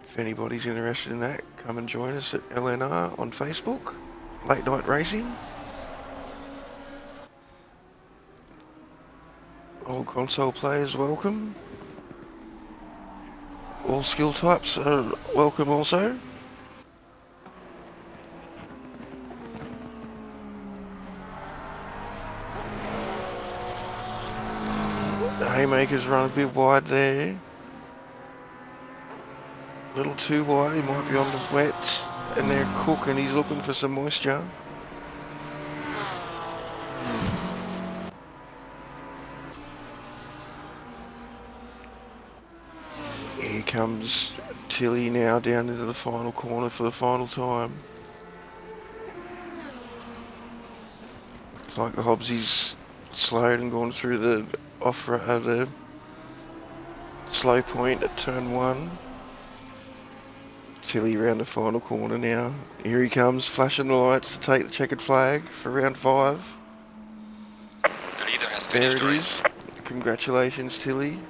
If anybody's interested in that, come and join us at L.N.R. on Facebook. Late night racing. All console players welcome. All skill types are welcome also. The Haymaker's run a bit wide there. A little too wide, he might be on the wets. And they're cooking, he's looking for some moisture. Here comes Tilly now down into the final corner for the final time. Looks like the Hobbsy's slowed and gone through the the slow point at turn 1. Tilly around the final corner now. Here he comes, flashing the lights to take the checkered flag for round 5. The leader has finished There it is. Congratulations, Tilly.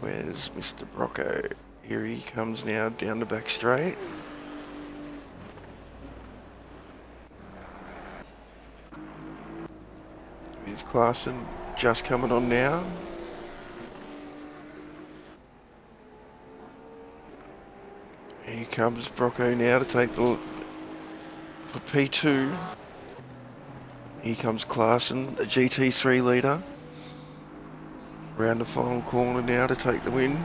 Where's Mr. Brocco? Here he comes now down the back straight. With Clarkson just coming on now. Here comes Brocco now to take the for P2. Here comes Clarkson, a GT3 leader. Round the final corner now to take the win.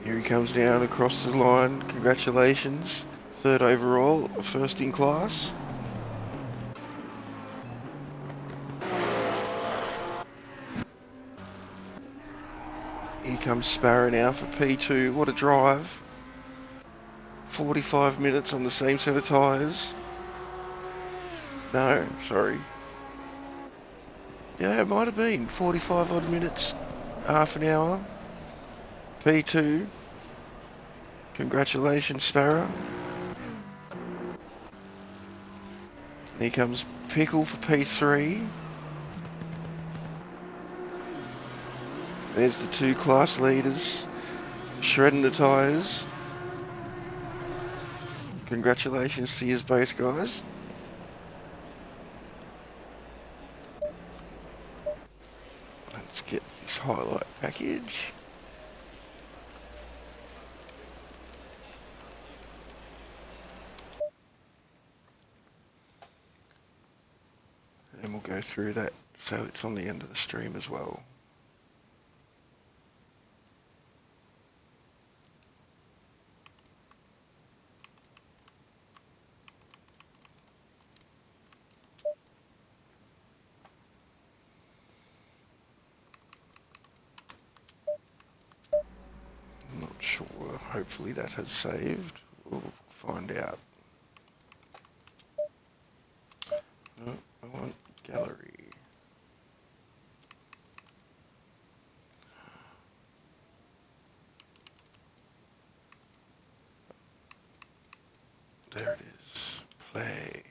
Here he comes down across the line. Congratulations. 3rd overall, 1st in class. Here comes Sparrow now for P2. What a drive. 45 minutes on the same set of tyres. No, sorry. Yeah, it might have been 45 odd minutes, half an hour. P2. Congratulations, Sparrow. Here comes Pickle for P3. There's the two class leaders shredding the tyres. Congratulations to you both, guys. Let's get this highlight package. And we'll go through that so it's on the end of the stream as well. I'm not sure. Hopefully that has saved. We'll find out. No, I want gallery. There it is. Play.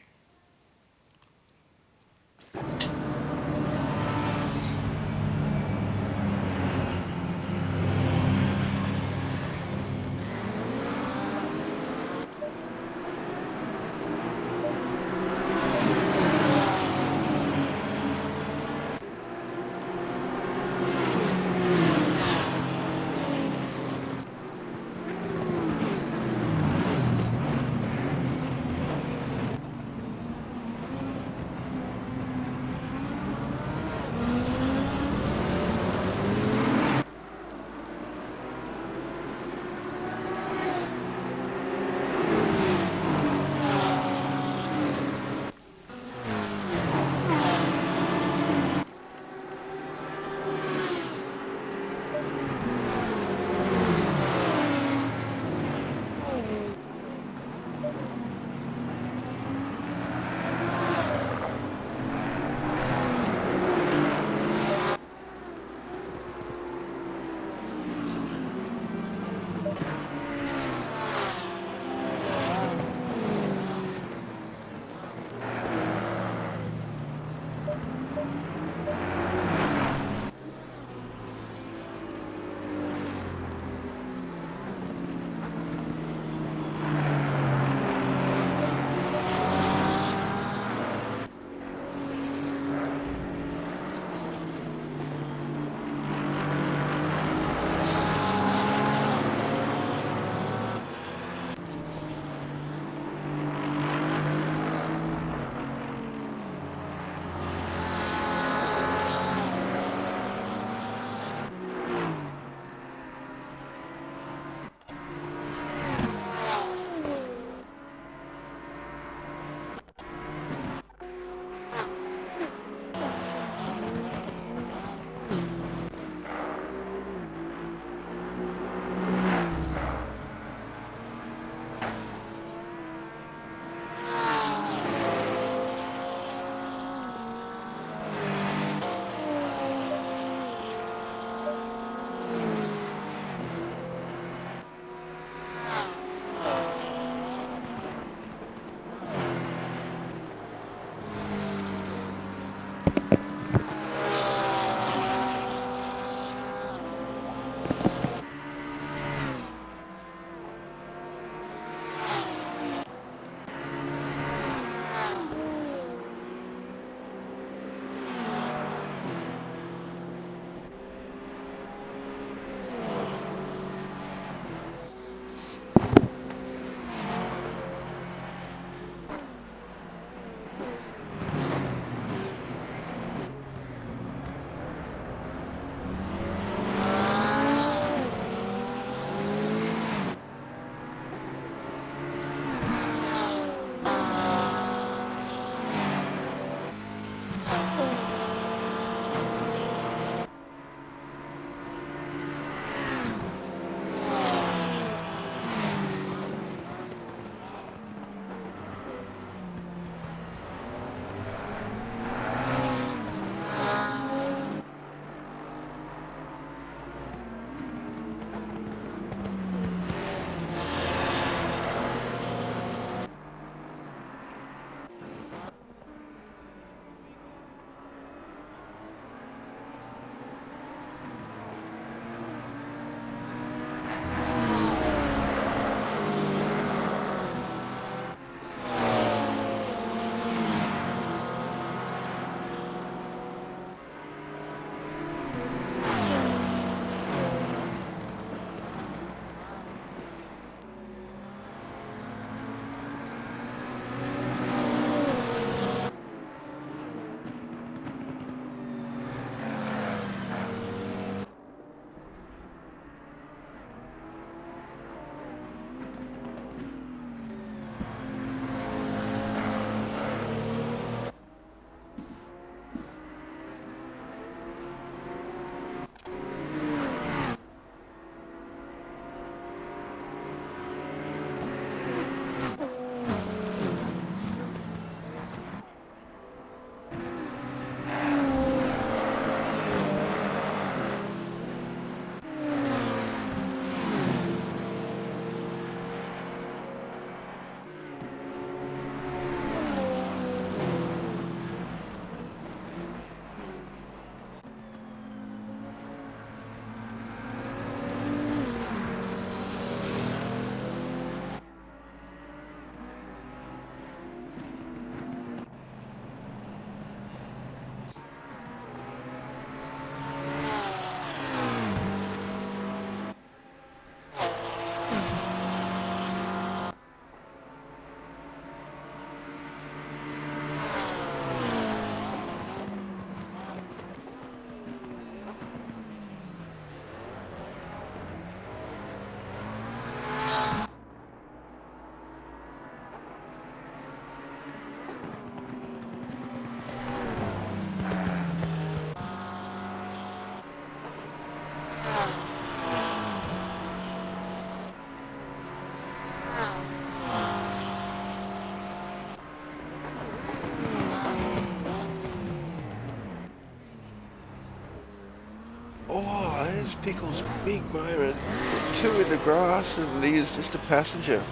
Oh, there's Pickle's big moment. Put two in the grass and he is just a passenger.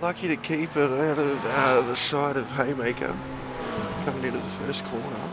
Lucky to keep it out of the side of Haymaker coming into the first corner.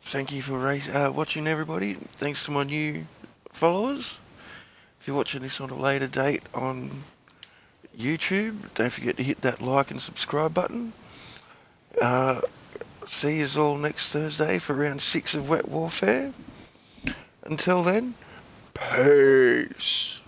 Thank you for watching, everybody. Thanks to my new followers. If you're watching this on a later date on YouTube, don't forget to hit that like and subscribe button. See you all next Thursday for round 6 of Wet Warfare. Until then, peace.